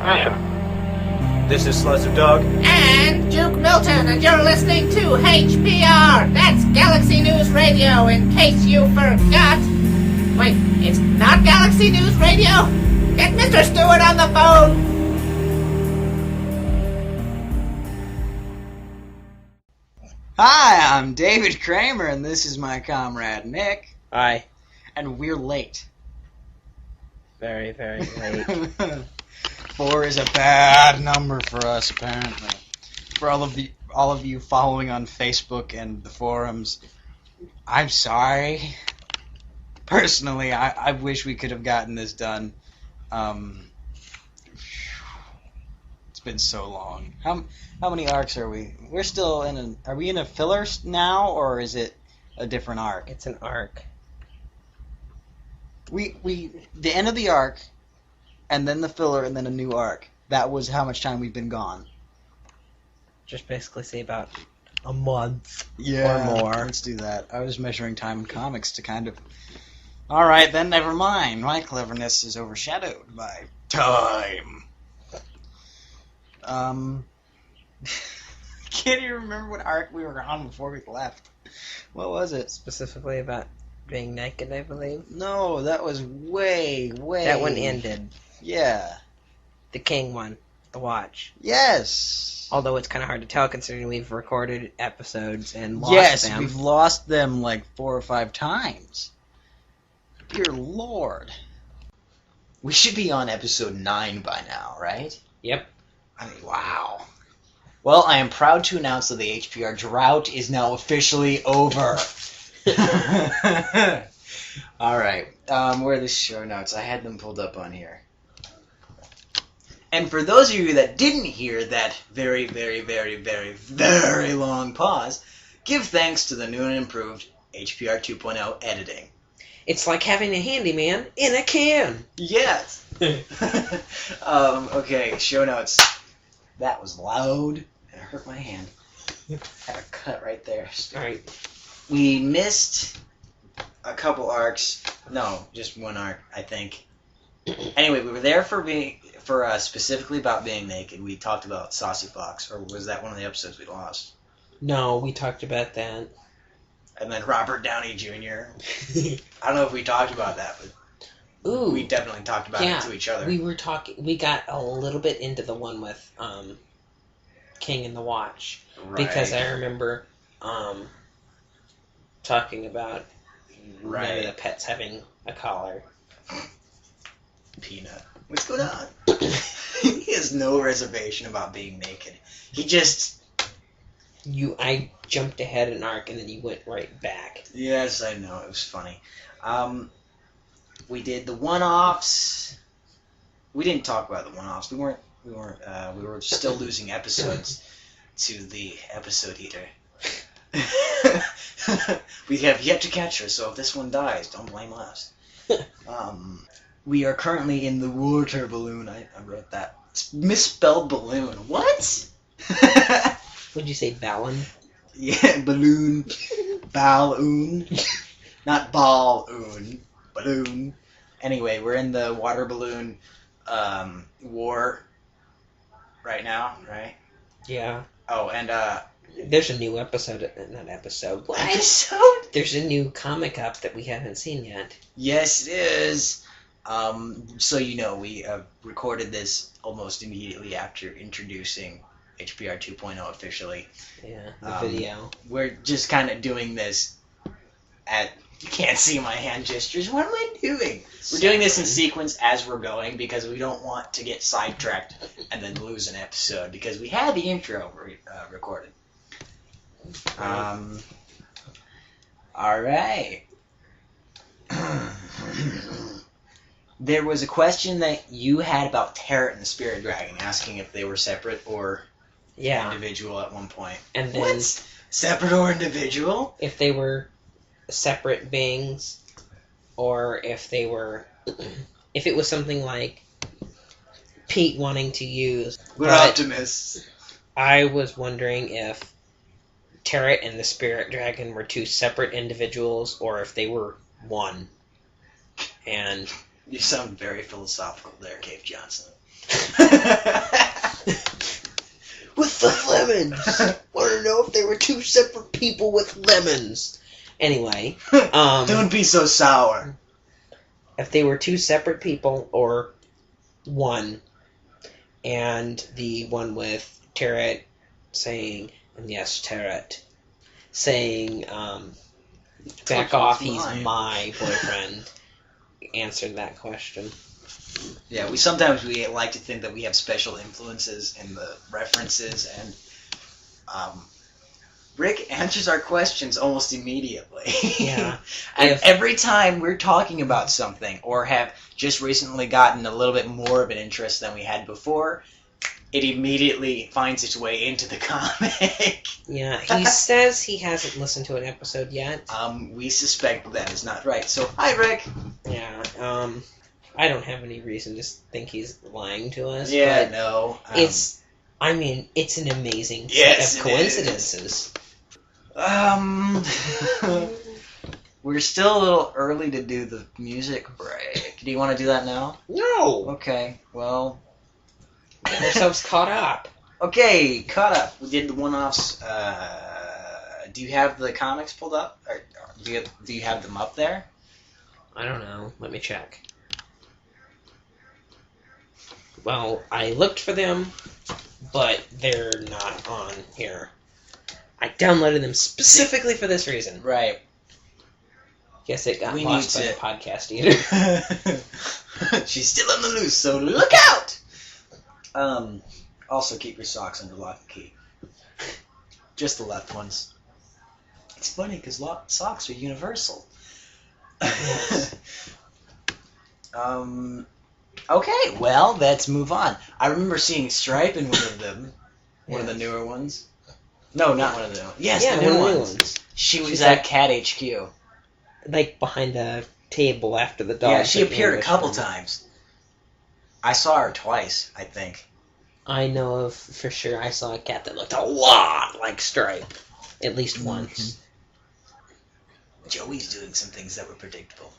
transmission. This is Slice of Dog. And Duke Milton, and you're listening to HPR. That's Galaxy News Radio, in case you forgot. Wait, it's not Galaxy News Radio? Get Mr. Stewart on the phone! Hi, I'm David Kramer, and this is my comrade Nick. Hi. And we're late. Very, very late. 4 is a bad number for us, apparently. For all of you following on Facebook and the forums, I'm sorry. Personally, I wish we could have gotten this done. It's been so long. How many arcs are we? We're still in are we in a filler now, or is it a different arc? It's an arc. The end of the arc, and then the filler, and then a new arc. That was how much time we've been gone. Just basically say about a month or more. Let's do that. I was measuring time in comics to kind of... Alright, then never mind. My cleverness is overshadowed by time. Can't even remember what arc we were on before we left. What was it? Specifically about being naked, I believe. No, that was way... That one ended. Yeah. The King one. The Watch. Yes. Although it's kind of hard to tell considering we've recorded episodes and lost them. Yes, we've lost them like 4 or 5 times. Dear Lord. We should be on episode 9 by now, right? Yep. I mean, wow. Well, I am proud to announce that the HPR drought is now officially over. Alright, where are the show notes? I had them pulled up on here. And for those of you that didn't hear that very, very, very, very, very long pause, give thanks to the new and improved HPR 2.0 editing. It's like having a handyman in a can. Yes. Okay, show notes. That was loud, and it hurt my hand. I had a cut right there. Alright. We missed a couple arcs. No, just one arc, I think. Anyway, we were there for specifically about being naked. We talked about Saucy Fox, or was that one of the episodes we lost? No, we talked about that. And then Robert Downey Jr. I don't know if we talked about that, but Ooh, we definitely talked about it to each other. We got a little bit into the one with King and the Watch. Right. Because I remember talking about one of the pets having a collar. Peanut. What's going on? He has no reservation about being naked. He just... I jumped ahead an arc and then you went right back. Yes, I know. It was funny. We did the one-offs. We didn't talk about the one-offs. We were still losing episodes to the episode eater. We have yet to catch her, so if this one dies, don't blame us. We are currently in the water balloon. I wrote that. It's misspelled balloon. What? Would you say Ballon? Yeah, balloon. Balloon. Not ball-oon. Balloon. Anyway, we're in the water balloon war right now, right? Yeah. Oh, and there's a new episode, not episode. What? Episode? There's a new comic up that we haven't seen yet. Yes, it is. So you know, we recorded this almost immediately after introducing HPR 2.0 officially. Yeah, the video. We're just kind of doing this you can't see my hand gestures. What am I doing? We're doing this in sequence as we're going because we don't want to get sidetracked and then lose an episode because we had the intro recorded. Alright. There was a question that you had about Tarot and the Spirit Dragon, asking if they were separate or individual at one point. And then what? Separate or individual? If they were separate beings, or if they were, if it was something like Pete wanting to use. We're optimists. I was wondering if Tarot and the Spirit Dragon were 2 separate individuals, or if they were one. And you sound very philosophical there, Cave Johnson. With the lemons! Want to know if they were two separate people with lemons? Anyway, Don't be so sour. if they were two separate people or one, and the one with Tarot saying, and yes, Tarot, saying, back off, he's my boyfriend, answered that question. Yeah, we sometimes like to think that we have special influences in the references, and Rick answers our questions almost immediately. Yeah. And every time we're talking about something or have just recently gotten a little bit more of an interest than we had before, it immediately finds its way into the comic. Yeah, he says he hasn't listened to an episode yet. We suspect that is not right. So, hi, Rick. Yeah, I don't have any reason to think he's lying to us. Yeah, but no. it's an amazing Yes, set of coincidences. We're still a little early to do the music break. Do you want to do that now? No! Okay, well... Get ourselves caught up. Okay, caught up. We did the one-offs. Do you have the comics pulled up? Or do you have them up there? I don't know. Let me check. Well, I looked for them, but they're not on here. I downloaded them specifically for this reason. Right. Guess it got We lost by need the to- podcast eater. She's still on the loose, so look out! Also keep your socks under lock and key. Just the left ones. It's funny because socks are universal. Okay, well, let's move on. I remember seeing Stripe in one of them. One of the newer ones. No, not one of the... Yes, Yeah, the one new of the ones. new ones. She was She's at like- Cat HQ. Like behind the table after the dog. Yeah, she taking appeared a English couple from- times. I saw her twice, I think. I know of for sure I saw a cat that looked a lot like Stripe. At least once. Joey's doing some things that were predictable.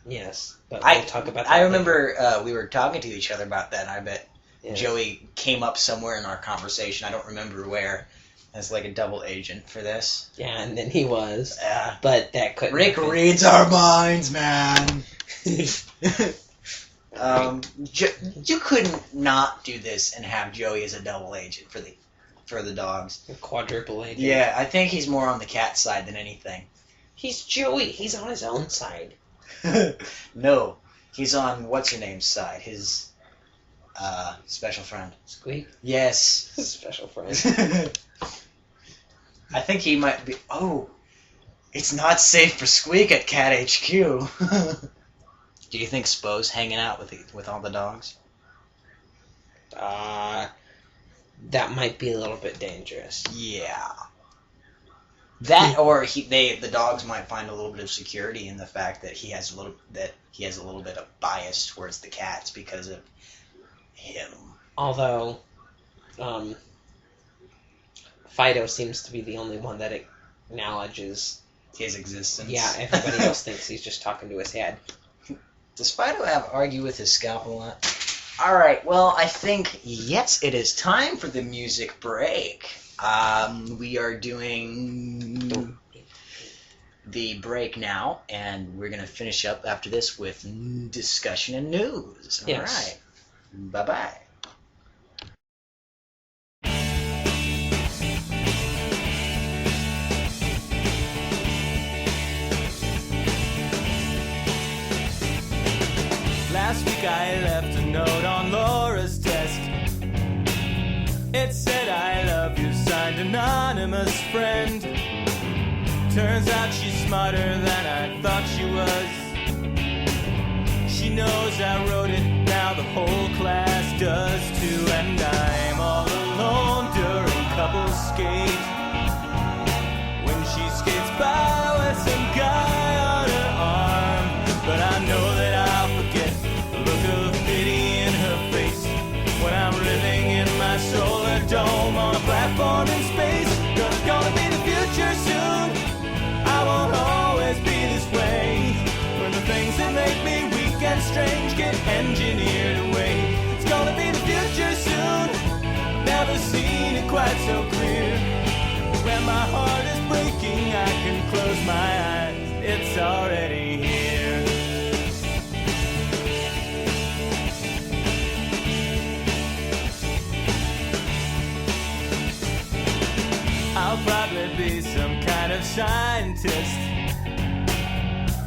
Yes. But I- we'll talk about that I later. remember we were talking to each other about that, and I bet Yes. Joey came up somewhere in our conversation. I don't remember where. As like a double agent for this. Yeah, and then he was. Yeah. But that couldn't Rick have been- reads our minds, man. You couldn't not do this and have Joey as a double agent for the dogs. A quadruple agent. Yeah, I think he's more on the cat side than anything. He's Joey. He's on his own side. No, he's on what's her name's side. His special friend. Squeak. Yes. Special friend. I think he might be. Oh, it's not safe for Squeak at Cat HQ. Do you think Spo's hanging out with all the dogs? That might be a little bit dangerous. Yeah. That or the dogs might find a little bit of security in the fact that he has a little bit of bias towards the cats because of him. Although, Fido seems to be the only one that acknowledges. His existence. Yeah, everybody else thinks he's just talking to his head. Does Fido argue with his scalp a lot? Alright, well, I think, yes, it is time for the music break. We are doing the break now, and we're going to finish up after this with discussion and news. Yes. Alright. Bye-bye. Last week I left a note on Laura's desk. It said I love you, signed anonymous friend. Turns out she's smarter than I thought she was. She knows I wrote it, now the whole class does too. And I'm all alone during couples skate, when she skates by with some guy on her arm. But I know that I'll forget the look of pity in her face when I'm living in my solar dome on a platform in space. 'Cause it's gonna be the future soon. I won't always be this way, when the things that make me weak and strange get engineered away. It's gonna be the future so clear. When my heart is breaking, I can close my eyes. It's already here. I'll probably be some kind of scientist,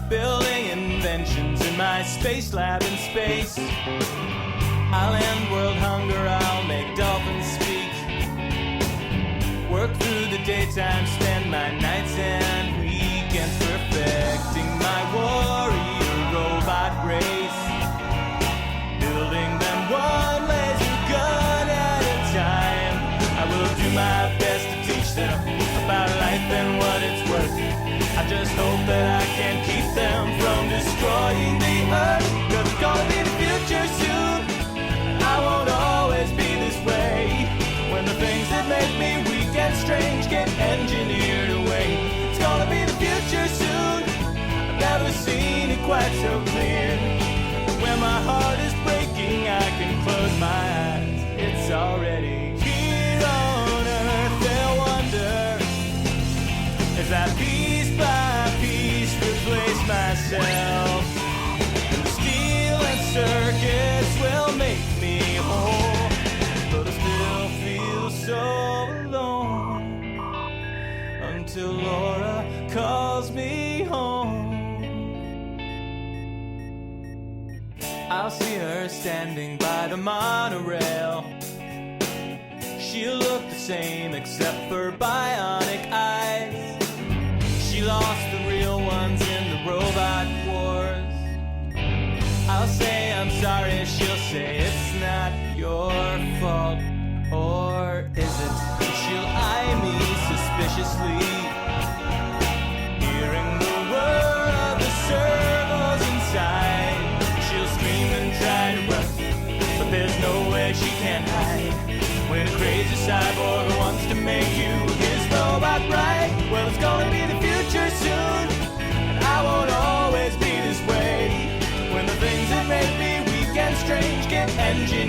building inventions in my space lab in space. I'll end world hunger, I'll make dolphins speak, work through the daytime, spend my nights and weekends perfecting my warrior robot race, building them one laser gun at a time. I will do my best to teach them about life and what it's worth. I just hope that I can keep them from destroying the earth, 'cause it's gonna be the future soon. I won't always be this way. When the things that make me weak and strange get engineered away, it's gonna be the future soon. I've never seen it quite so clear. When my heart is breaking, I can close my eyes. It's already here on earth. They'll wonder, as I piece by piece replace myself, and the steel and circuits will make me whole, but I still feel so alone until Laura calls me home. I'll see her standing by the monorail. She'll look the same except for bionic eyes. She lost the real ones in the robot wars. I'll say I'm sorry, she'll say it's not your fault. Or is it? She'll eye me suspiciously, hearing the whir of the servos inside. She'll scream and try to run, but there's no way she can hide. When a crazy cyborg wants to make you his robot right, well, it's gonna be the future soon, and I won't always be this way. When the things that make me weak and strange get engineered